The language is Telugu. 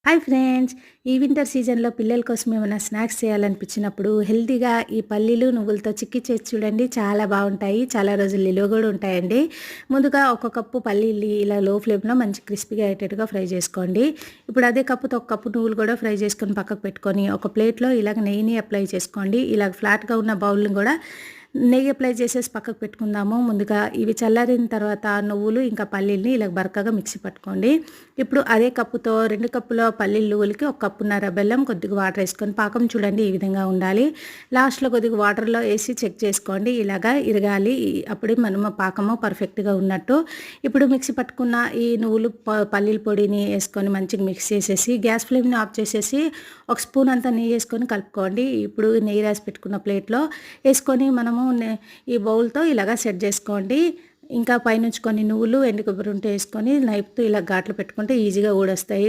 హాయ్ ఫ్రెండ్స్, ఈ వింటర్ సీజన్‌లో పిల్లల కోసం ఏమైనా స్నాక్స్ చేయాలనిపించినప్పుడు హెల్తీగా ఈ పల్లీలు, నువ్వులతో చిక్కీ చేసి చూడండి. చాలా బావుంటాయి. చాలా రోజులు నిలువ కూడా ఉంటాయండి. ముందుగా ఒక కప్పు పల్లీలు ఇలా లో ఫ్లేమ్‌లో మంచి క్రిస్పీగా అయ్యేటట్టుగా ఫ్రై చేసుకోండి. ఇప్పుడు అదే కప్పుతో ఒక కప్పు నువ్వులు కూడా ఫ్రై చేసుకొని పక్కకు పెట్టుకొని, ఒక ప్లేట్‌లో ఇలాగ నెయ్యిని అప్లై చేసుకోండి. ఇలాగ ఫ్లాట్‌గా ఉన్న బౌల్‌ని కూడా నెయ్యి అప్లై చేసేసి పక్కకు పెట్టుకుందాము. ముందుగా ఇవి చల్లారిన తర్వాత నువ్వులు ఇంకా పల్లీలని ఇలా బరకగా మిక్సీ పట్టుకోండి. ఇప్పుడు అదే కప్పుతో 2 కప్పుల పల్లీలు నువ్వులకి 1 కప్పున్నర బెల్లం, కొద్దిగా వాటర్ వేసుకొని పాకం చూడండి ఈ విధంగా ఉండాలి. లాస్ట్‌లో కొద్దిగా వాటర్‌లో వేసి చెక్ చేసుకోండి. ఇలాగా ఇరగాలి. అప్పుడే మనము పాకము పర్ఫెక్ట్‌గా ఉన్నట్టు. ఇప్పుడు మిక్సీ పట్టుకున్న ఈ నువ్వులు పల్లీల పొడిని వేసుకొని మంచిగా మిక్స్ చేసేసి గ్యాస్ ఫ్లేమ్‌ని ఆఫ్ చేసేసి ఒక స్పూన్ అంతా నెయ్యి వేసుకొని కలుపుకోండి. ఇప్పుడు నెయ్యి రాసి పెట్టుకున్న ప్లేట్‌లో వేసుకొని మనము ఈ బౌల్‌తో ఇలాగా సెట్ చేసుకోండి. ఇంకా పైనుంచి కొన్ని నువ్వులు, ఎండు కొబ్బరి ఉంటే వేసుకొని నైఫ్‌తో ఇలా ఘాట్లు పెట్టుకుంటే ఈజీగా ఊడొస్తాయి.